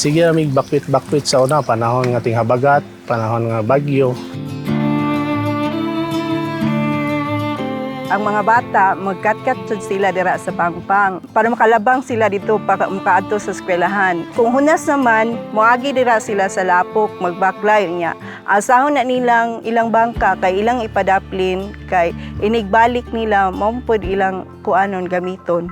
Sige amig bakwit-bakwit sa una, panahon nga ting habagat, panahon nga bagyo. Ang mga bata, magkat-kat sila dira sa pangpang para makalabang sila dito para makaadto sa eskwelahan. Kung hunas naman, moagi dira sila sa lapok, magbaklay niya. Asahon na nilang ilang bangka kay ilang ipadaplin kay inigbalik nila mampod ilang kuanon gamiton.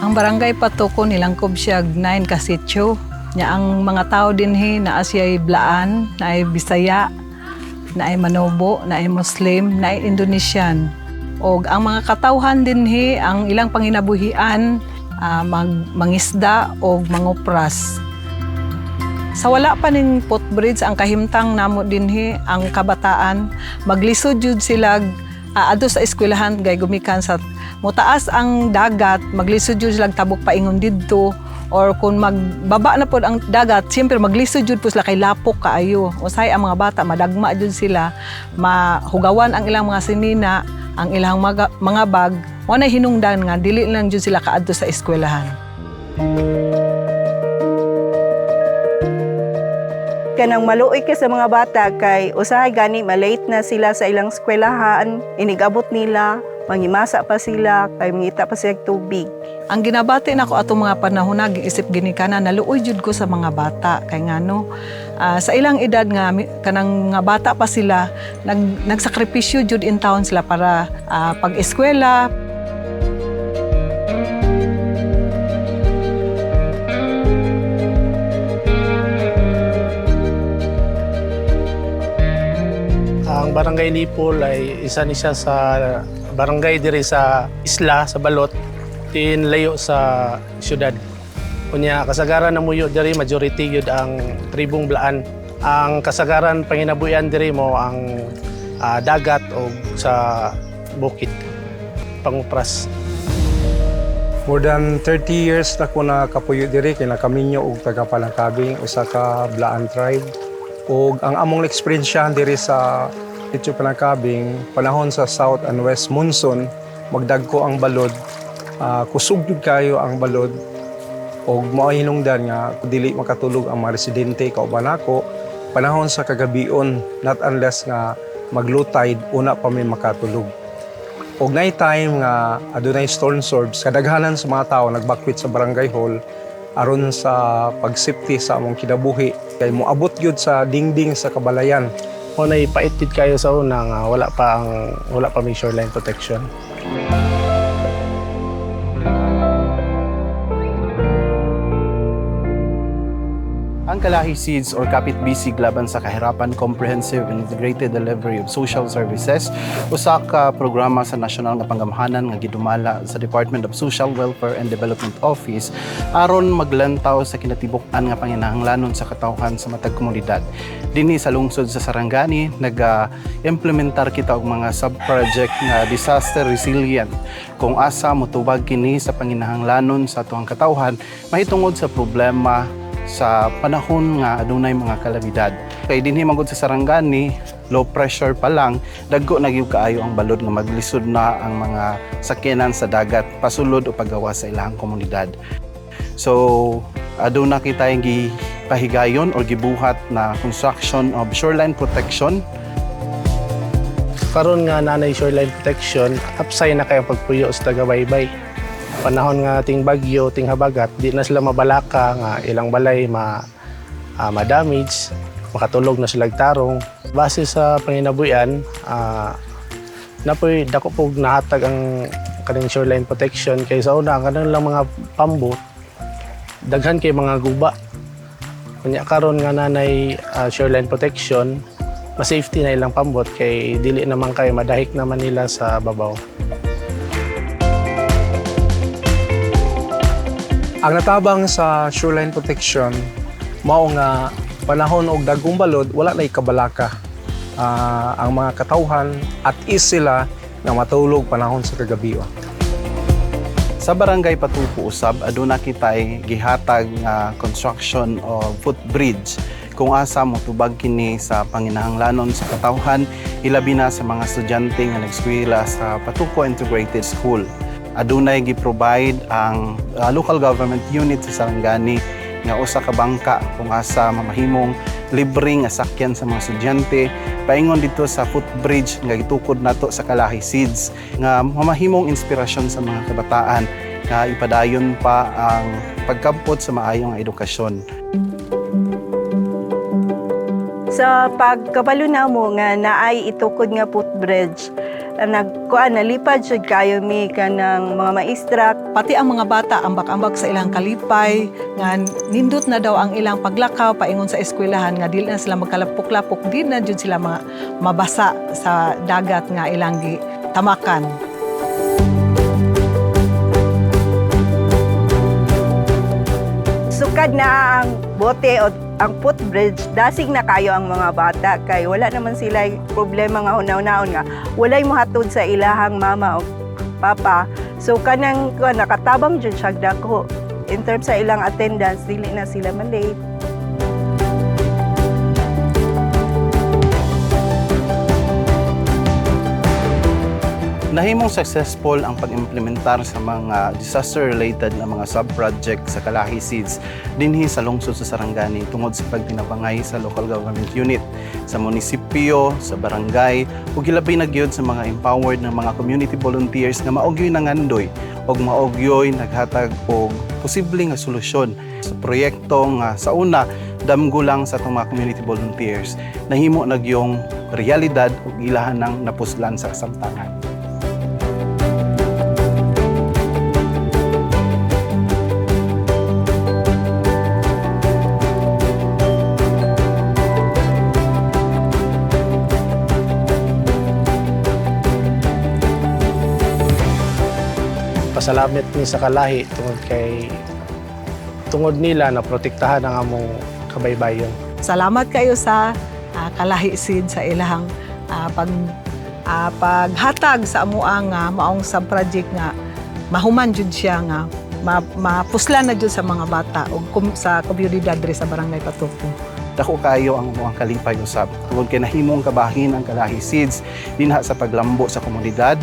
Ang barangay Patuko nilangkob siya 9 ka sityo. Nya ang mga tao dinhi naa siya'y Blaan, naay Bisaya, naay Manobo, naay Muslim, naay Indonesian. Og ang mga katawhan dinhi ang ilang panginabuhian mangisda o mangupras. Sa wala pa ning footbridge ang kahimtang namo dinhi ang kabataan maglisod jud sila adto sa eskwelahan gay gumikan sa mutaas ang dagat, maglisod jud sila tabok paingon didto or kung magbaba na pod ang dagat, siyempre maglisod jud po sila kay lapok kaayo. Usay ang mga bata madagma jud sila, mahugawan ang ilang mga sinina, ang ilang mga bag, mo na hinungdan nga dili lang jud sila kaadto sa eskwelahan. Kanang maluoy ka sa mga bata kay usahay gani malate na sila sa ilang eskwelahan, inigabot nila, mangimasa pa sila, kay mangita pa sila tubig. Ang ginabati nako atong mga panahon isip gini kana naluoy jud ko sa mga bata kay ngano sa ilang edad nga kanang nga bata pa sila nagsakripisyo jud in town sila para pag-eskwela. Ang Barangay Lipol ay isa ni siya sa barangay diri sa isla, sa Balot, layo sa syudad. Kunya kasagaran na muyo diri majority yun ang tribong Blaan. Ang kasagaran panginabuyan diri mo ang dagat o sa bukid, pangupras. More than 30 years na ko nakapuyo diri kay nakaminyo og taga Palangkabing, usa ka Blaan tribe. Og ang among experience diri sa Sitio Palangkabing, panahon sa South and West Monsoon, magdagko ang balod, kusog jud kayo ang balod, og mao hinungdan nga dili makatulog ang mga residente kauban nako panahon sa kagabion, not unless nga mag-low tide una pa may makatulog. Og night time nga adunay storm surge, kadaghanan sa mga tao nagbakwit sa barangay hall aron sa pag-safety sa among kinabuhi kay moabot gyud sa dingding sa kabalayan. Kung naipaitid kayo sa una nga wala pa may shoreline protection. Ang Kalahi Seeds or Kapit Bisig laban sa kahirapan comprehensive and integrated delivery of social services usa ka programa sa nasyonal nga panggamhanan nga gidumala sa Department of Social Welfare and Development Office aron maglantaw sa kinatibuk-an nga panginahanglanon sa katawhan sa matag komunidad. Dinhi sa lungsod sa Sarangani nag-implementar kita og mga sub-project nga disaster resilient kung asa motubag kini sa panginahanglanon sa atuang katawhan mahitungod sa problema sa panahon nga adunay mga kalamidad. Kay dinhi magud sa Sarangani, low pressure pa lang, dagko na gyud kaayo ang balod nga maglisod na ang mga sakyanan sa dagat pasulod o paggawa sa ilang komunidad. So, aduna kita yung gipahigayon o gibuhat na construction of shoreline protection. Karon nga nanay shoreline protection, upside na kayong pagpuyo sa taga-baybay. Panahon nga ting bagyo, ting habagat, di na sila mabalaka nga ilang balay ma-damage, makatulog na sila tarong. Base sa panginabuyan, napoy dako pog nahatag ang kaning shoreline protection kay sa una kanang lang mga pambo daghan kay mga guba. Kunya karon nga nanay shoreline protection, ma-safety na ilang pambot kay dili naman kay madahik naman nila sa babaw. Ang natabang sa shoreline protection, mao nga panahon og dagkong balod, wala na ikabalaka. Ang mga katawhan at is sila na matulog panahon sa kagabi. Sa barangay Patupo usab aduna kitay gihatag nga construction o footbridge kung asa motubag kini sa panginahanglanon sa katawhan, ilabi na sa mga estudyante nga nag-eskwela sa Patupo Integrated School. Adunay gi-provide ang local government unit sa Sarangani nga usa ka bangka kung asa mamahimong libreng nga sakyan sa mga estudyante paingon dito sa footbridge nga gitukod nato sa Kalahi Seeds nga mamahimong inspirasyon sa mga kabataan nga ipadayon pa ang pagkampot sa maayong edukasyon. Sa pagkabalo na mo nga naay itukod nga footbridge, nalipad jud kayo mi kanang mga maestra. Pati ang mga bata ambak-ambak sa ilang kalipay nga nindot na daw ang ilang paglakaw paingon sa eskwelahan nga dili na sila magkalapok-lapok, di na jud sila mga mabasa sa dagat nga ilang tamakan. Sukad na ang bote o ang footbridge, dasig na kayo ang mga bata kay wala naman sila problema nga hunaw-naon nga walay mohatod sa ilahang mama o papa. So kanang nakatabang jud siya dako in terms sa ilang attendance, dili na sila malate. Nahimong successful ang pag-implementar sa mga disaster-related na mga sub-project sa Kalahi Seeds dinhi sa lungsod sa Sarangani tungod sa pagtinabangay sa local government unit, sa munisipyo, sa barangay, ug hilabay na gyud sa mga empowered ng mga community volunteers nga maogyoy nangandoy ug maogyoy naghatag og posible nga solusyon sa proyekto nga sa una damgo lang sa atong mga community volunteers nahimo nagyong realidad ug ilahan nang napuslan sa kasamtangan. Pasalamat ni sa Kalahi tungod nila na protektahan ang among kabaybayon. Salamat kayo sa Kalahi Seed sa ilahang paghatag sa amuang maong sub-project nga mahuman jud siya nga mapuslan na jud sa mga bata ug sa komunidad diri sa Barangay Patupo. Dako kayo ang mga kalipay usab tungod kay nahimong kabahin ang Kalahi Seeds dinha sa paglambo sa komunidad.